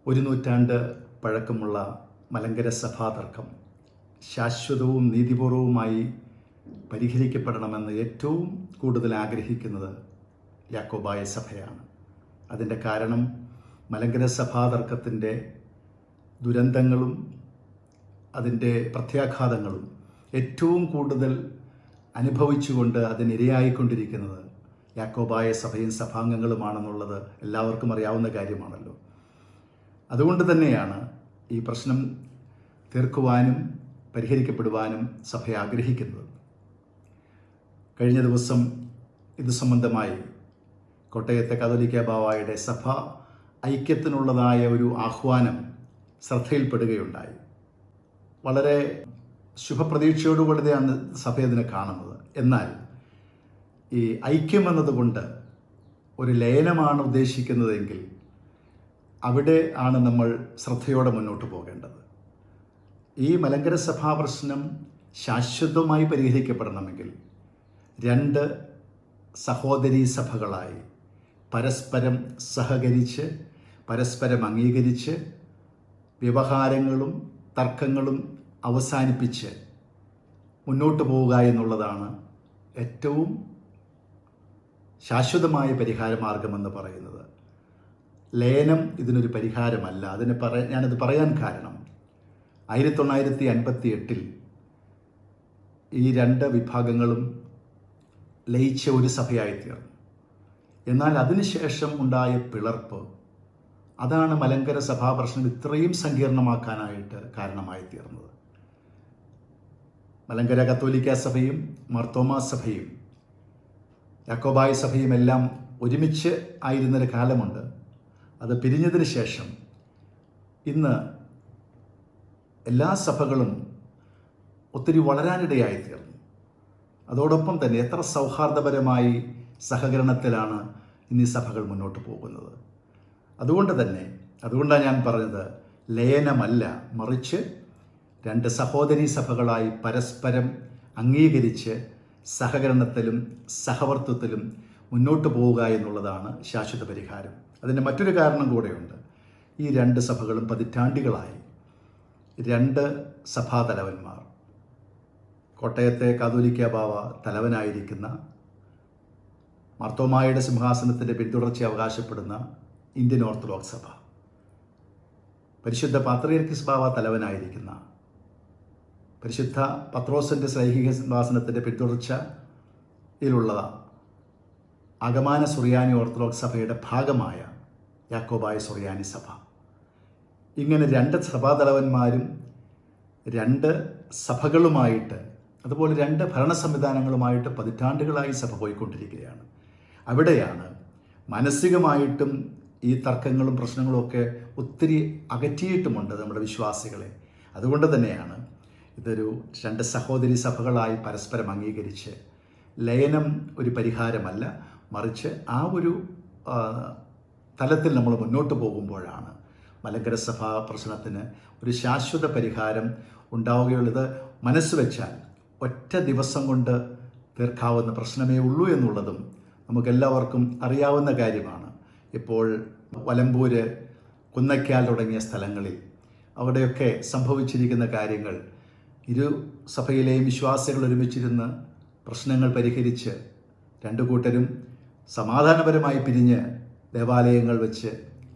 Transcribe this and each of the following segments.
ഒരു നൂറ്റാണ്ട് പഴക്കമുള്ള മലങ്കര സഭാതർക്കം ശാശ്വതവും നീതിപൂർവവുമായി പരിഹരിക്കപ്പെടണമെന്ന് ഏറ്റവും കൂടുതൽ ആഗ്രഹിക്കുന്നത് യാക്കോബായ സഭയാണ്. അതിൻ്റെ കാരണം മലങ്കര സഭാതർക്കത്തിൻ്റെ ദുരന്തങ്ങളും അതിൻ്റെ പ്രത്യാഘാതങ്ങളും ഏറ്റവും കൂടുതൽ അനുഭവിച്ചുകൊണ്ട് അതിനിരയായിക്കൊണ്ടിരിക്കുന്നത് യാക്കോബായ സഭയും സഭാംഗങ്ങളുമാണെന്നുള്ളത് എല്ലാവർക്കും അറിയാവുന്ന കാര്യമാണല്ലോ. അതുകൊണ്ട് തന്നെയാണ് ഈ പ്രശ്നം തീർക്കുവാനും പരിഹരിക്കപ്പെടുവാനും സഭ ആഗ്രഹിക്കുന്നത്. കഴിഞ്ഞ ദിവസം ഇത് സംബന്ധമായി കോട്ടയത്തെ കത്തോലിക്ക ബാവായുടെ സഭ ഐക്യത്തിനുള്ളതായ ഒരു ആഹ്വാനം ശ്രദ്ധയിൽപ്പെടുകയുണ്ടായി. വളരെ ശുഭപ്രതീക്ഷയോടുകൂടിയാണ് സഭ അതിനെ കാണുന്നത്. എന്നാൽ ഈ ഐക്യം എന്നതുകൊണ്ട് ഒരു ലയനമാണ് ഉദ്ദേശിക്കുന്നതെങ്കിൽ അവിടെ ആണ് നമ്മൾ ശ്രദ്ധയോടെ മുന്നോട്ട് പോകേണ്ടത്. ഈ മലങ്കര സഭാ പ്രശ്നം ശാശ്വതമായി പരിഹരിക്കപ്പെടണമെങ്കിൽ രണ്ട് സഹോദരീ സഭകളായി പരസ്പരം സഹകരിച്ച് പരസ്പരം അംഗീകരിച്ച് വ്യവഹാരങ്ങളും തർക്കങ്ങളും അവസാനിപ്പിച്ച് മുന്നോട്ട് പോവുക എന്നുള്ളതാണ് ഏറ്റവും ശാശ്വതമായ പരിഹാരമാർഗമെന്ന് പറയുന്നത്. ലയനം ഇതിനൊരു പരിഹാരമല്ല. ഞാനത് പറയാൻ കാരണം 1958 ഈ രണ്ട് വിഭാഗങ്ങളും ലയിച്ച ഒരു സഭയായിത്തീർന്നു. എന്നാൽ അതിനുശേഷം ഉണ്ടായ പിളർപ്പ് അതാണ് മലങ്കര സഭാ പ്രശ്നം ഇത്രയും സങ്കീർണമാക്കാനായിട്ട് കാരണമായി തീർന്നത്. മലങ്കര കത്തോലിക്ക സഭയും മാർത്തോമാ സഭയും യാക്കോബായ സഭയും എല്ലാം ഒരുമിച്ച് ആയിരുന്നൊരു കാലമുണ്ട്. അത് പിരിഞ്ഞതിന് ശേഷം ഇന്ന് എല്ലാ സഭകളും ഒത്തിരി വളരാനിടയായിത്തീർന്നു. അതോടൊപ്പം തന്നെ എത്ര സൗഹാർദ്ദപരമായി സഹകരണത്തിലാണ് ഇന്ന് ഈ സഭകൾ മുന്നോട്ട് പോകുന്നത്. അതുകൊണ്ടാണ് ഞാൻ പറഞ്ഞത് ലയനമല്ല, മറിച്ച് രണ്ട് സഹോദരീ സഭകളായി പരസ്പരം അംഗീകരിച്ച് സഹകരണത്തിലും സഹവർത്തിത്വത്തിലും മുന്നോട്ട് പോവുക എന്നുള്ളതാണ് ശാശ്വത പരിഹാരം. അതിൻ്റെ മറ്റൊരു കാരണം കൂടെയുണ്ട്. ഈ രണ്ട് സഭകളും പതിറ്റാണ്ടുകളായി രണ്ട് സഭാതലവന്മാർ, കോട്ടയത്തെ കാതോലിക്ക ബാവ തലവനായിരിക്കുന്ന മാർത്തോമായുടെ സിംഹാസനത്തിൻ്റെ പിന്തുടർച്ച അവകാശപ്പെടുന്ന ഇന്ത്യൻ ഓർത്തഡോക്സ് സഭ, പരിശുദ്ധ പാത്രിയർക്കീസ് ബാവ തലവനായിരിക്കുന്ന പരിശുദ്ധ പത്രോസിൻ്റെ ശ്ലൈഹിക സിംഹാസനത്തിൻ്റെ പിന്തുടർച്ചയിലുള്ള അകമാന സുറിയാനി ഓർത്തഡോക്സ് സഭയുടെ ഭാഗമായ യാക്കോബായ സുറിയാനി സഭ, ഇങ്ങനെ രണ്ട് സഭാതലവന്മാരും രണ്ട് സഭകളുമായിട്ട് അതുപോലെ രണ്ട് ഭരണ സംവിധാനങ്ങളുമായിട്ട് പതിറ്റാണ്ടുകളായി സഭ പോയിക്കൊണ്ടിരിക്കുകയാണ്. അവിടെയാണ് മാനസികമായിട്ടും ഈ തർക്കങ്ങളും പ്രശ്നങ്ങളും ഒക്കെ ഒത്തിരി അകറ്റിയിട്ടുമുണ്ട് നമ്മുടെ വിശ്വാസികളെ. അതുകൊണ്ട് തന്നെയാണ് ഇതൊരു രണ്ട് സഹോദരി സഭകളായി പരസ്പരം അംഗീകരിച്ച് ലയനം ഒരു പരിഹാരമല്ല, മറിച്ച് ആ ഒരു തലത്തിൽ നമ്മൾ മുന്നോട്ട് പോകുമ്പോഴാണ് മലങ്കര സഭാ പ്രശ്നത്തിന് ഒരു ശാശ്വത പരിഹാരം ഉണ്ടാവുകയുള്ളത്. മനസ്സ് വെച്ചാൽ ഒറ്റ ദിവസം കൊണ്ട് തീർക്കാവുന്ന പ്രശ്നമേ ഉള്ളൂ എന്നുള്ളതും നമുക്കെല്ലാവർക്കും അറിയാവുന്ന കാര്യമാണ്. ഇപ്പോൾ വലമ്പൂര്, കുന്നയ്ക്കാൽ തുടങ്ങിയ സ്ഥലങ്ങളിൽ അവിടെയൊക്കെ സംഭവിച്ചിരിക്കുന്ന കാര്യങ്ങൾ ഇരു സഭയിലെയും വിശ്വാസികൾ ഒരുമിച്ചിരുന്ന് പ്രശ്നങ്ങൾ പരിഹരിച്ച് രണ്ടു കൂട്ടരും സമാധാനപരമായി പിരിഞ്ഞ് ദേവാലയങ്ങൾ വെച്ച്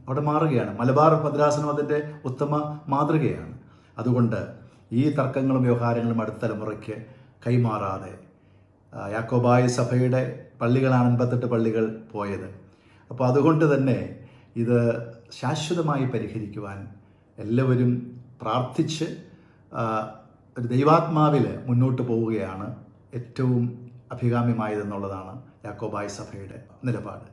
അവിടെ മാറുകയാണ്. മലബാർ ഭദ്രാസനം അതിൻ്റെ ഉത്തമ മാതൃകയാണ്. അതുകൊണ്ട് ഈ തർക്കങ്ങളും വ്യവഹാരങ്ങളും അടുത്ത തലമുറയ്ക്ക് കൈമാറാതെ യാക്കോബായ സഭയുടെ പള്ളികളാണ് 58 പള്ളികൾ പോയത്. അപ്പോൾ അതുകൊണ്ട് തന്നെ ഇത് ശാശ്വതമായി പരിഹരിക്കുവാൻ എല്ലാവരും പ്രാർത്ഥിച്ച് ഒരു ദൈവാത്മാവിൽ മുന്നോട്ട് പോവുകയാണ് ഏറ്റവും അഭികാമ്യമായതെന്നുള്ളതാണ് യാക്കോബായ സഭയുടെ നിലപാട്.